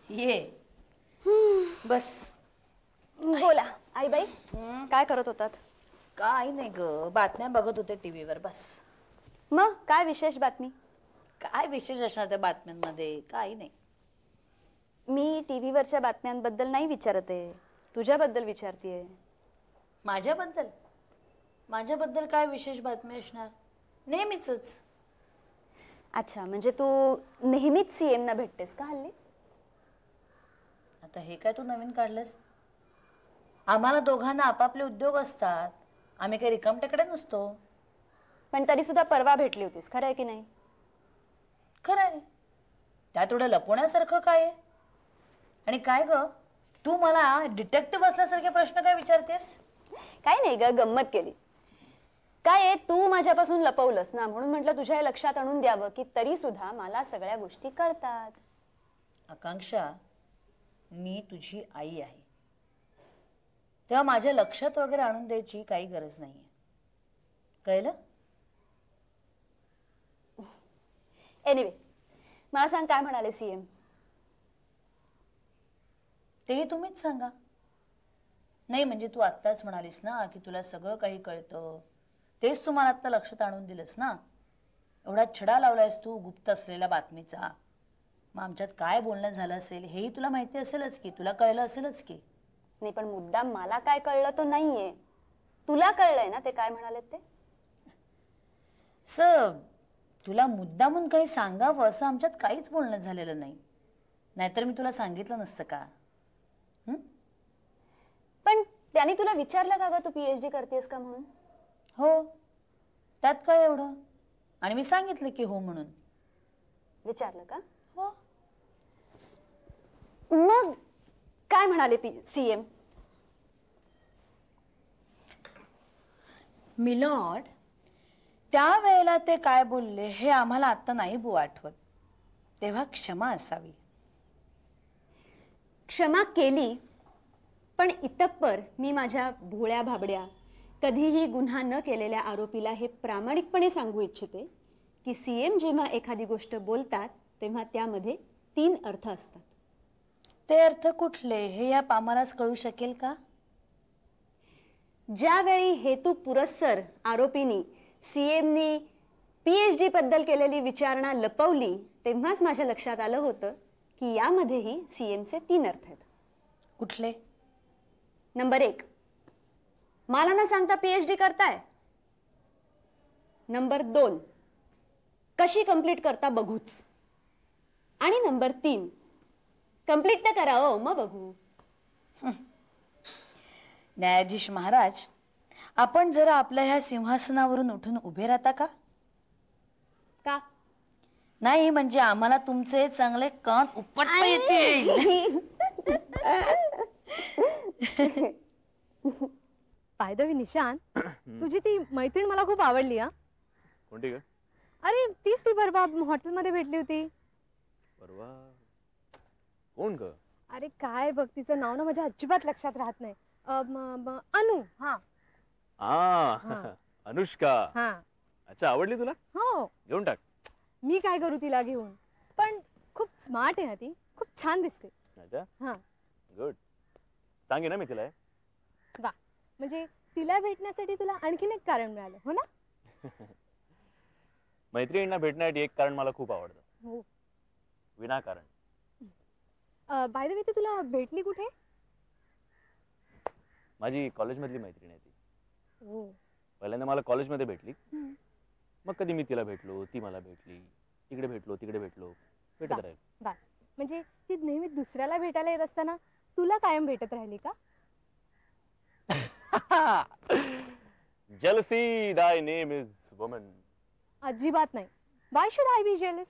ये बस. बोला आईबाई, काय करत होतात? काय नाही ग, बातम्या बघत होते टीव्हीवर. बस. मग काय विशेष बातमी? काय विशेष असणार त्या बातम्यांमध्ये? काही नाही. मी टीव्हीवरच्या बातम्यांबद्दल नाही विचारत आहे, तुझ्याबद्दल विचारतेय. माझ्याबद्दल? माझ्याबद्दल काय विशेष बातमी असणार? नेहमीच. अच्छा, म्हणजे तू नेहमीच सीएम ना भेटतेस का हल्ली? आता हे काय तू नवीन काढलंस? आम्हाला दोघांना आपापले उद्योग असतात, आम्ही काही रिकामटेकडे नसतो. पण तरी सुद्धा परवा भेटली होतीस, खरं आहे की नाही? खरं आहे. त्यात थोडं लपवण्यासारखं काय आहे? आणि काय ग, तू मला डिटेक्टिव्ह असल्यासारखे प्रश्न काय विचारतेस? काय नाही ग, गंमत केली. काय आहे, तू माझ्यापासून लपवलंस ना, म्हणून म्हटलं तुझ्या लक्षात आणून द्यावं की तरी सुद्धा मला सगळ्या गोष्टी कळतात. आकांक्षा, मी तुझी आई आहे, तेव्हा माझ्या लक्षात वगैरे आणून द्यायची काही गरज नाहीये. कळलं? एनिवे, मला सांग काय म्हणाले सीएम? तेही तुम्हीच सांगा. नाही म्हणजे तू आत्ताच म्हणालीस ना की तुला सगळं काही कळतं, तेच तुम्हाला आत्ता लक्षात आणून दिलंस ना. एवढा छडा लावलायस तू गुप्त असलेल्या बातमीचा. मग आमच्यात काय बोलणं झालं असेल हेही तुला माहिती असेलच की, तुला कळलं असेलच की. नाही पण मुद्दाम मला काय कळलं तो नाहीये, तुला कळलंय ना ते काय म्हणालेत ते? तुला मुद्दामून काही सांगावं असं आमच्यात काहीच बोलणं झालेलं नाही, नाहीतर मी तुला सांगितलं नसतं का? पण त्यांनी तुला विचारलं का ग तू पीएचडी करतेस का म्हणून? हो, त्यात काय एवढं? आणि मी सांगितलं की हो म्हणून. विचारलं का? हो. मग काय म्हणाले सीएम? मिलॉर्ड, त्यावेळेला ते काय बोलले हे आम्हाला आता नाही बुवा आठवत, तेव्हा क्षमा असावी. क्षमा केली, पण इतप्पर मी माझ्या भोळ्या भाबड्या कधीही गुन्हा न केलेल्या आरोपीला हे प्रामाणिकपणे सांगू इच्छिते की सीएम जेव्हा एखादी गोष्ट बोलतात तेव्हा त्यामध्ये 3 अर्थ असतात. ते अर्थ कुठले हे या आम्हालाच कळू शकेल का? ज्यावेळी हेतू पुरस्सर आरोपींनी सीएमनी पीएचडी बद्दल केलेली विचारणा लपवली तेव्हाच माझ्या लक्षात आलं होतं की यामध्येही सीएमचे 3 अर्थ आहेत. कुठले? नंबर 1, मला न सांगता पीएचडी करताय. नंबर 2, कशी कंप्लीट करता बघूच. आणि नंबर 3, कंप्लीट तर करा हो मग बघू. न्यायाधीश महाराज, आपण जरा आपल्या ह्या सिंहासनावरून उठून उभे राहता का? का? नाही म्हणजे आम्हाला तुमचे चांगले कान उपटता येतील. बाय द वे निशांत, तुझी ती मैत्रीण मला खूप आवडली. हा, कोणती ग? अरे तीच ती परवा हॉटेलमध्ये भेटली होती. परवा? कोण ग? अरे काय बघ, तिचं नाव ना माझ्या अजिबात लक्षात राहत नाही. अनु. हा, अनुष्का. हा. अच्छा, आवडली तुला? हो. घेऊन टाक. मी काय करू तिला घेऊन? पण खूप स्मार्ट आहे ना ती, खूप छान दिसते. अच्छा. हा, गुड. सांगे ना मी तिला. वा, म्हणजे तिला भेटण्यासाठी तुला आणखीन एक कारण मिळालं हो ना? मैत्रिणींना भेटण्यासाठी एक कारण मला खूप आवडतं. हो. विनाकारण. बाय द वे ती तुला भेटली कुठे? माझी कॉलेजमधली मैत्रीण आहे ती. हो. पहिल्यांदा मला कॉलेजमध्ये भेटली, मग कधी मी तिला भेटलो, ती मला भेटली, इकडे भेटलो तिकडे भेटलो, भेटत राहील. बस, म्हणजे ती नेहमी दुसऱ्याला भेटायला येत असताना तुला कायम भेटत राहिली का? Jealousy, thy name is woman. अजिबात नाही. Why should I be jealous?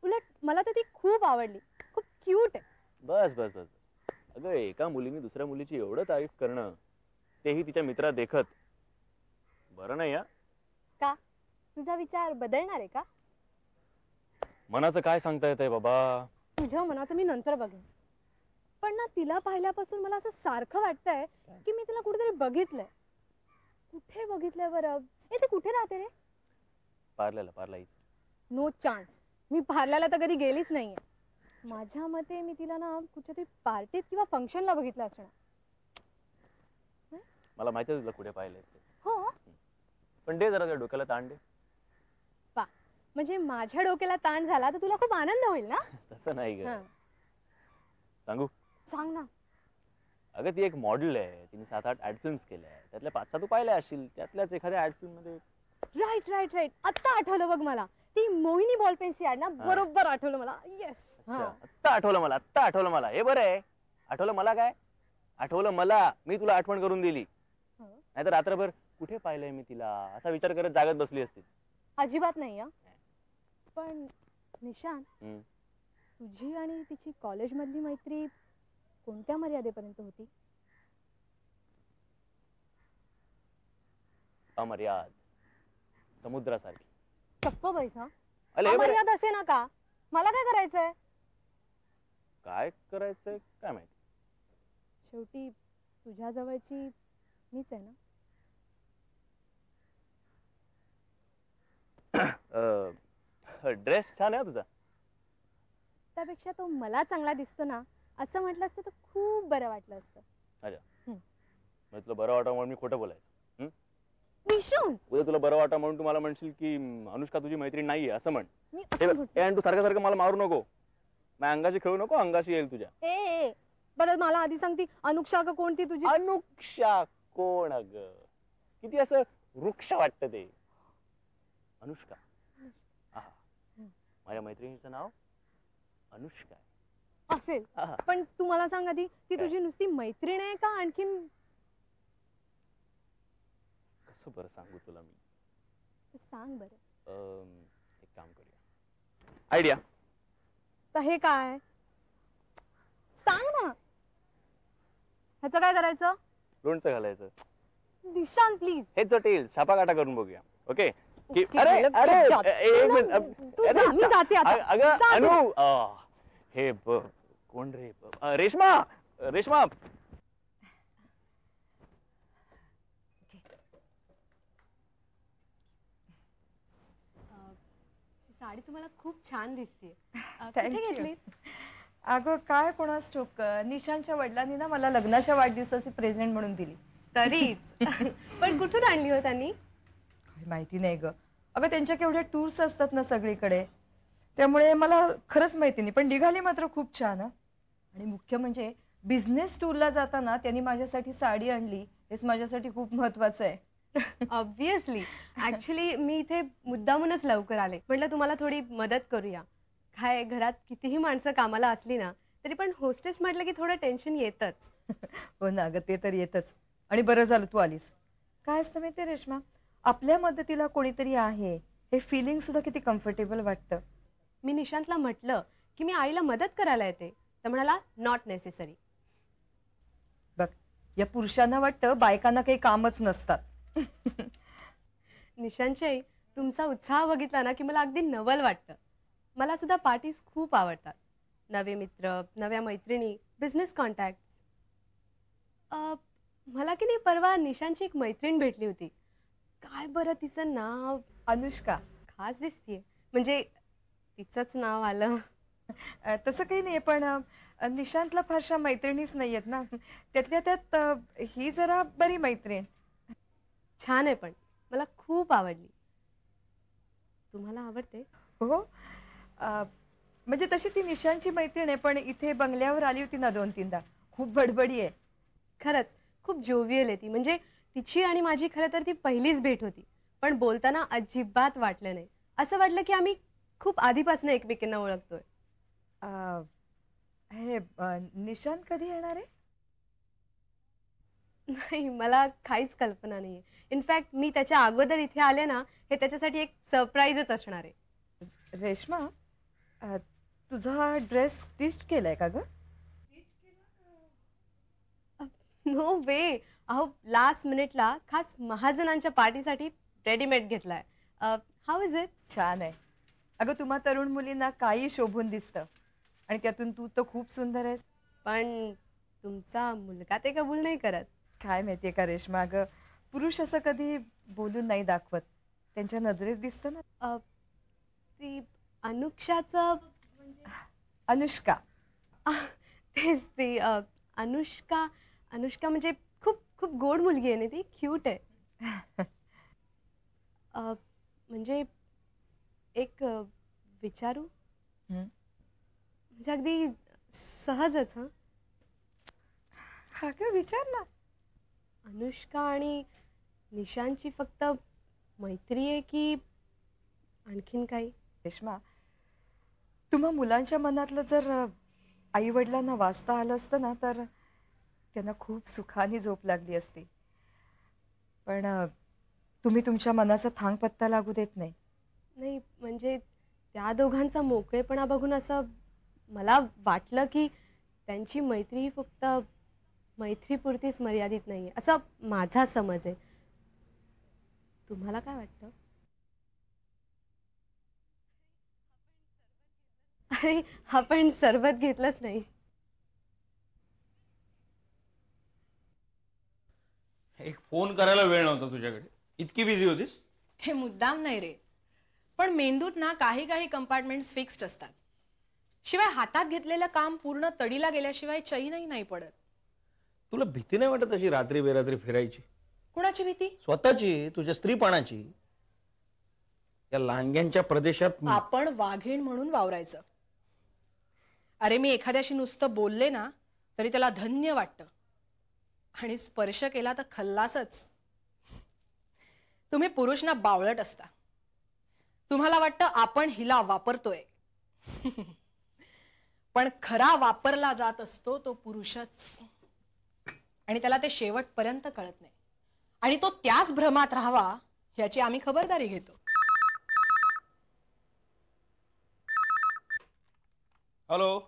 उलट मला तर ती खूप आवडली, खूप क्यूट आहे. बस बस बस. अगं, एका मुलीने दुसऱ्या मुलीची एवढं तारीफ करणं, तेही तिच्या मित्रा देखत, बरं नाही. का? तुझा विचार बदलणार आहे का? मनाचं काय सांगता येतंय बाबा? तुझ्या मनाचं मी नंतर बघेन. पण ना तिला पाहिल्यापासून मला असं सारखं वाटतंय की मी तिला कुठेतरी बघितलंय. कुठे बघितलंय बरं? ती कुठे राहते रे? पार्ला ईस्ट. No chance. मी पार्ल्याला तर कधी गेलीच नाहीये. माझ्या मते मी तिला ना कुठच्या तरी पार्टीत किंवा फंक्शनला बघितलं असणार. मला माहिती आहे तुला कुठे पाहिलंय ते. हो, पण दे जरा त्या डोक्याला ताण दे. म्हणजे माझ्या डोक्याला ताण झाला तर तुला खूप आनंद होईल ना. तसं नाही ग. हं. सांगू? सांग ना. अगं ती एक मॉडेल आहे, तिने 7-8 ऍड फिल्म्स केल्या आहेत, त्यातल्या 5-6 तू पाहिल्या असशील. त्यातल्याच एखाद्या ऍड फिल्म मध्ये. राईट राईट राईट, आत्ता आठवलं बघ मला. ती मोहिनी बॉल पेनची ऍड ना, बरोबर आठवलं मला. येस, आत्ता आठवलं मला, आत्ता आठवलं मला. हे बरं आहे. आठवलं मला काय? आठवलं मला. मी तुला आठवण करून दिली. नाहीतर रात्रभर कुठे पाहिलंय मी तिला असा विचार करत जागत बसली असतीस. अजिबात नाही. पण निशान, तुझी आणि तिची कॉलेज मधली मैत्री कोणत्या मर्यादेपर्यंत होती? अमर्याद, समुद्रासारखी. चक्क पैसा अरे हे बरं. अमर्याद असे ना का? मला काय करायचंय? काय करायचंय काय माहिती. शेवटी तुझ्या जवळची मीच आहे ना. ड्रेस छान आहे तुझा. त्यापेक्षा तो मला चांगला दिसतो ना असं म्हटलं असतं तर खूप बरं वाटलं असतं. मग तुला बरं वाटावं म्हणून मी खोटं बोलायचं. निशान, उद्या तुला बरं वाटावं म्हणून तू मला म्हणशील की अनुष्का तुझी मैत्रीण नाहीये असं म्हण. मी हे बघ, आणि तू सारखं सारखं मला मारू नको. माझ्या अंगाशी खेळू नको, अंगाशी येईल तुझ्या. ए बरं, मला आधी सांगती अनुक्षा का कोणती तुझी? अनुक्षा कोण अग? किती असं वृक्ष वाटत ते. अनुष्का. आहा, माझ्या मैत्रिणीचं नाव अनुष्का असेल. आहा. पण तू मला सांग आधी, ती तुझी नुसती मैत्रीण आहे का आणखीन? कसं बरं सांगू तुला मी. सांग बरं. एक काम करूया. आयडिया. तर हे काय? सांग ना. ह्याचं काय करायचं? लोणचं घालायचं. निशान प्लीज. हेच टेल्स छापाकाटा करून बघूया. ओके की ओके, अरे मला अरे जात- एक मिनिट. तू अरे, जा, मी जाते आता. अगं जा तू. अनु हे कोण रे? रेश्मा. रेश्मा. साडी तुम्हाला खूप छान दिसते. Thank कुठे you. घेतली? अगं काय कोणास ठाऊक, निशांच्या वडिलांनी ना मला लग्नाच्या वाढदिवसाची प्रेझेंट म्हणून दिली. तरीच. पण कुठून आणली हो त्यांनी? काय माहिती नाही ग. अगं त्यांच्या केवढ्या टूर्स असतात ना सगळीकडे, त्यामुळे मला खरंच माहिती नाही. पण निघाली मात्र खूप छान. आणि मुख्य म्हणजे बिझनेस टूरला जाताना त्यांनी माझ्यासाठी साडी आणली. हेच माझ्यासाठी खूप महत्वाचं आहे. ऑब्विसली. ऍक्च्युली मी इथे मुद्दामूनच लवकर आले. म्हटलं तुम्हाला थोडी मदत करूया. काय घरात कितीही माणसं कामाला असली ना तरी पण होस्टेस म्हटलं की थोडं टेन्शन येतच. हो ना अगं, ते तर येतच. आणि बरं झालं तू आलीस. काय असतं माहिती रेश्मा, आपल्या मदतीला कोणीतरी आहे हे फिलिंग सुद्धा किती कम्फर्टेबल वाटतं. मी निशांतला म्हटलं की मी आईला मदत करायला येते तर म्हणाला नॉट नेसेसरी. बघ, या पुरुषांना वाटतं बायकांना काही कामच नसतात. निशांतची आई, तुमचा उत्साह बघितला ना की मला अगदी नवल वाटतं. मला सुद्धा पार्टीज खूप आवडतात. नवे मित्र, नव्या मैत्रिणी, बिझनेस कॉन्टॅक्ट. मला की नाही परवा निशांतची एक मैत्रीण भेटली होती. काय बरं तिचं नाव? अनुष्का. खास दिसतीये. म्हणजे तिचंच नाव आलं. तसं काही नाही, पण निशांतला फारशा मैत्रिणीच नाही आहेत ना. त्यातल्या त्यात ही जरा बरी मैत्रीण. छान आहे, पण मला खूप आवडली. तुम्हाला आवडते? हो, म्हणजे तशी ती निशांतची मैत्रीण आहे, पण इथे बंगल्यावर आली होती ना 2-3दा. खूप बडबडी आहे. खरंच खूप जोवियल आहे ती. म्हणजे तिची आणि माझी खरं तर ती पहिलीच भेट होती. पण बोलताना अजिबात वाटलं नाही. असं वाटलं की आम्ही खूप आधीपासून एकमेकांना ओळखतोय. हे निशांत कधी येणार आहे? नाही, मला काहीच कल्पना नाहीये. इनफॅक्ट मी त्याच्या अगोदर इथे आले ना हे त्याच्यासाठी एक सरप्राईजच असणार आहे. रेश्मा, तुझा ड्रेस स्टिच केलाय का ग? नो वे. अहो, लास्ट मिनिटला खास महाजनांच्या पार्टीसाठी रेडीमेड घेतलाय. How is it? छान आहे. अगं, तुम्हा तरुण मुलींना काही शोभून दिसतं आणि त्यातून तू तर खूप सुंदर आहेस. पण तुमचा मुलगा ते कबूल नाही करत. काय माहितीये का रेश्मा, अगं पुरुष असं कधी बोलून नाही दाखवत. त्यांच्या नजरेत दिसतं ना. ती अनुक्षाचं अनुष्का. तेच ती अनुष्का. अनुष्का म्हणजे खूप खूप गोड मुलगी आहे ना ती, क्यूट आहे. म्हणजे एक विचारू म्हणजे अगदी सहजच. हा का, विचार ना. अनुष्का आणि निशांची फक्त मैत्री आहे की आणखीन काही? रेश्मा, तुम्हा मुलांच्या मनातलं जर आई वडिलांना वाचता आलं असतं ना तर त्यांना खूप सुखाने झोप लागली असती. पण तुम्ही तुमच्या मनाचा थांग पत्ता लागू देत नाही. नाही म्हणजे त्या दोघांचा मोकळेपणा बघून असं मला वाटलं की त्यांची मैत्री ही फक्त मैत्रीपुरतीच मर्यादित नाही आहे, असा माझा समज आहे. तुम्हाला काय वाटतं? अरे आपण सरबत घेतलंच नाही. एक फोन करायला वेळ नव्हता तुझ्याकडे, इतकी बिझी होतीस? हे मुद्दाम नाही रे, पण मेंदूत ना काही काही कंपार्टमेंट्स फिक्स्ड असतात. शिवाय हातात घेतलेलं काम पूर्ण तडीला गेल्याशिवाय चैनही नाही पडत. तुला भीती नाही वाटत अशी रात्री बेरात्री फिरायची? कुणाची भीती? स्वतःची, तुझ्या स्त्रीपणाची. या लांग्यांच्या प्रदेशात आपण वाघीण म्हणून वावरायचं. अरे मी एखाद्याशी नुसतं बोलले ना तरी त्याला धन्य वाटतं, आणि स्पर्श केला तर खल्लासच. तुम्ही पुरुष ना बावळट असता. तुम्हाला वाटतं आपण हिला वापरतोय, पण खरा वापरला जात असतो तो पुरुषच, आणि त्याला ते शेवटपर्यंत कळत नाही, आणि तो त्याच भ्रमात राहावा याची आम्ही खबरदारी घेतो. हॅलो,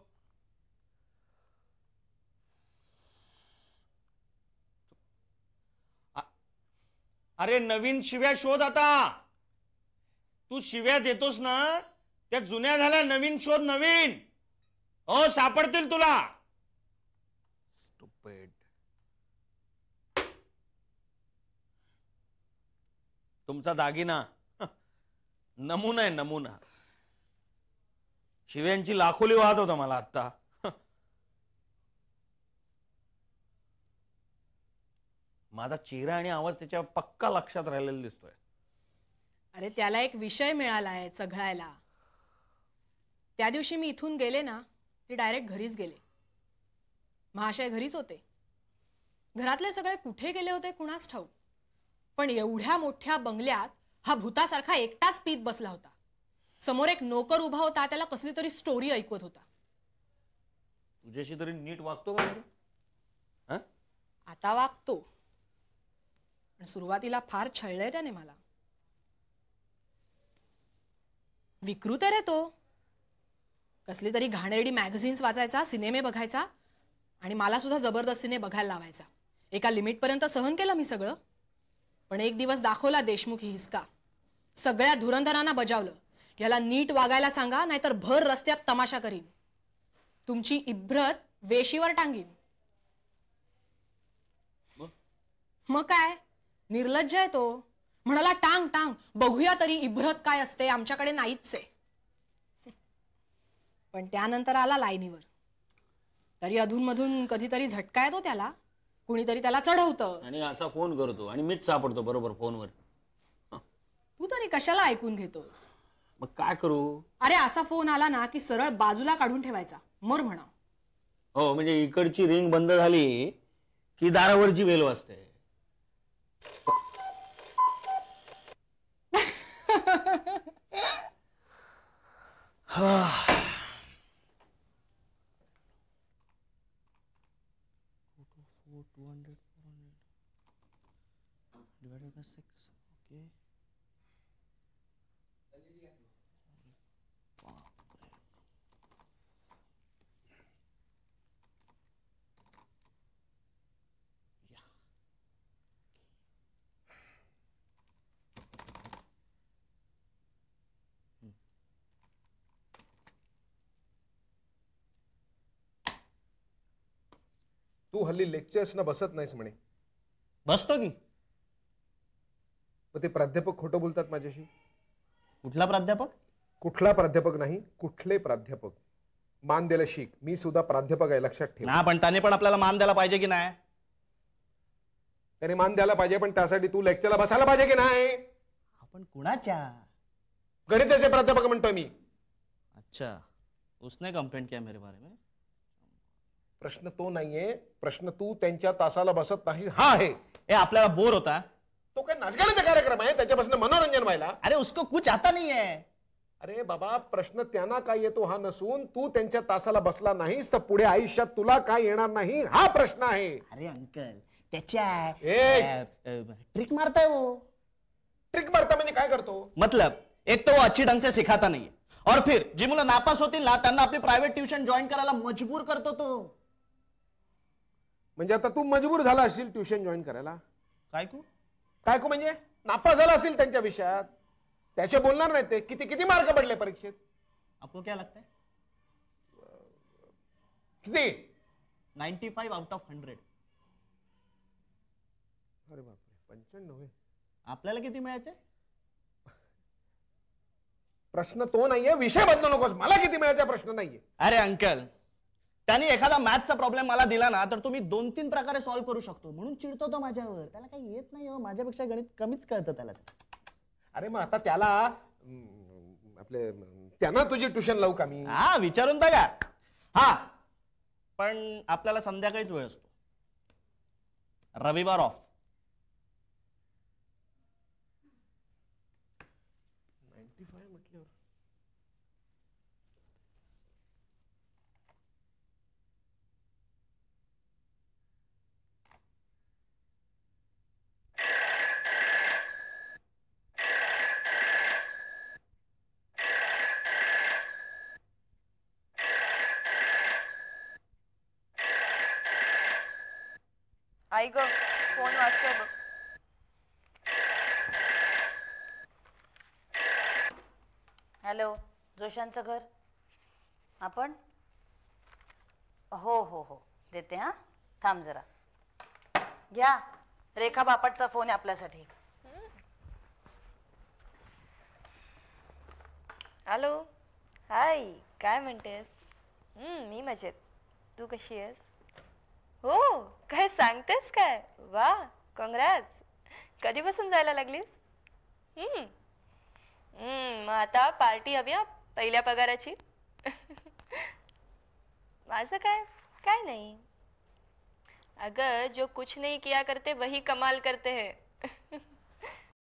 अरे नवीन शिव्या शोध. आता तू शिव्या देतोस ना त्या जुन्या झाल्या, नवीन शोध. नवीन हो सापडतील तुला. स्टुपिड. तुमचा दागिना नमुना आहे, नमुना. शिव्यांची लाखोली वाहत होता मला आता. माझा चेहरा आणि आवाज त्याच्या पक्का लक्षात राहिलेला दिसतोय. अरे त्याला एक विषय मिळालाय चघळायला. त्या दिवशी मी इथून गेले ना ते डायरेक्ट घरीच गेले. महाशय घरीच होते. घरातले सगळे कुठे गेले होते कुणास ठाऊक, पण एवढ्या मोठ्या बंगल्यात हा भूतासारखा एकटाच पीत बसला होता. समोर एक नोकर उभा होता, त्याला कसली तरी स्टोरी ऐकवत होता. तुझ्याशी तरी नीट वागतो का? आता वागतो, पण सुरुवातीला फार छळलंय त्याने मला. विकृत आहे रे तो. कसली तरी घाणेरडी मॅगझिन्स वाचायचा, सिनेमे बघायचा, आणि मला सुद्धा जबरदस्तीने बघायला लावायचा. एका लिमिटपर्यंत सहन केलं मी सगळं, पण एक दिवस दाखवला देशमुखी हिसका. सगळ्या धुरंधरांना बजावलं, याला नीट वागायला सांगा नाहीतर भर रस्त्यात तमाशा करीन, तुमची इब्रत वेशीवर टांगीन. मग काय, निर्लज्ज आहे तो. म्हणाला टांग टांग, बघूया तरी इब्रत काय असते, आमच्याकडे नाहीच आहे. पण त्यानंतर आला लाईनीवर. तरी अधूनमधून कधीतरी झटका येतो त्याला, कुणीतरी त्याला चढवतं, आणि असा फोन करतो आणि मीच सापडतो बरोबर फोनवर. तू तरी कशाला ऐकून घेतोस? मग काय करू? अरे असा फोन आला ना की सरळ बाजूला काढून ठेवायचा, मर म्हणा. हो, म्हणजे इकडची रिंग बंद झाली की दारावरची बेल वाजते. तू हल्ली लेक्चर्सना बसत नाहीस म्हणे. बसतो की. मग ते प्राध्यापक खोटं बोलतात माझ्याशी. कुठला प्राध्यापक? कुठला प्राध्यापक नाही, कुठले प्राध्यापक. मान द्यायला शिक. मी सुद्धा प्राध्यापक आहे, लक्षात ठेव. ना पण त्याने पण आपल्याला मान द्यायला पाहिजे की नाही? त्याने मान द्यायला पाहिजे, पण त्यासाठी तू लेक्चरला बसायला पाहिजे की नाही? आपण कुणाच्या? गणिताचे प्राध्यापक म्हणतोय मी. अच्छा, उसने कंप्लेंट किया मेरे बारे में. प्रश्न तो नाहीये, प्रश्न तू त्यांच्या तासाला बसत नाही हा आहे. ए आपल्याला बोर होता. तो काय नाचगाण्याचा कार्यक्रम आहे, त्याच्यापासून मनोरंजन व्हायला? अरे उसको कुछ आता नहीं है. अरे बाबा, प्रश्न त्यांना काय येतो हा नसून तू त्यांच्या तासाला बसला नाहीस तर पुढे आयुष्यात तुला काय येणार नाही हा प्रश्न आहे. अरे अंकल, त्याच्या ए! ट्रिक मारता है वो. ट्रिक मारता म्हणजे काय करतो? मतलब एक तो वो अच्छी ढंग से सिखाता नहीं है, और फिर जी मुलं नापास होतील ना त्यांना आपली प्रायव्हेट ट्युशन जॉईन करायला मजबूर करतो तो. म्हणजे आता तू मजबूर झाला असेल ट्युशन जॉईन करायला? काय कू? काय को म्हणजे नापास झाला असेल त्यांच्या विषयात, त्याचे बोलणार नाही ते. किती किती मार्क पडले परीक्षेत? आपको क्या लगता है? किती? 95 आउट ऑफ 100. अरे बापरे, 95. आपल्याला किती मिळायचे? प्रश्न तो नाहीये, विषय बदलू नकोस. मला किती मिळायचा प्रश्न नाहीये. अरे अंकल, त्यांनी एखादा मॅथचा प्रॉब्लेम मला दिला ना तर तुम्ही 2-3 प्रकारे सॉल्व्ह करू शकतो, म्हणून चिडतो तो माझ्यावर. त्याला काही येत नाही हो, माझ्यापेक्षा गणित कमीच कळतं त्याला. अरे मग आता त्याला आपले त्यांना तुझी ट्युशन लावू का मी? हा, विचारून बघा. हा, पण आपल्याला संध्याकाळीच वेळ असतो, रविवार ऑफ. 95 म्हटल्यावर आई ग, फोन वाजतोय बघ. हॅलो, जोशांचं घर? आपण? हो हो हो, देते. हा, थांब जरा. घ्या, रेखा बापटचा फोन आहे आपल्यासाठी. हॅलो, हाय, काय म्हणतेस? मी मजेत. तू कशी आहेस? हो, काय सांगतेस काय? वा, कॉंग्रॅट्स. कधीपासून जायला लागलीस? मग आता पार्टी हवी हा, पहिल्या पगाराची. माझं काय काय नाही. अगर जो कुछ नहीं किया करते वही कमाल करते हैं.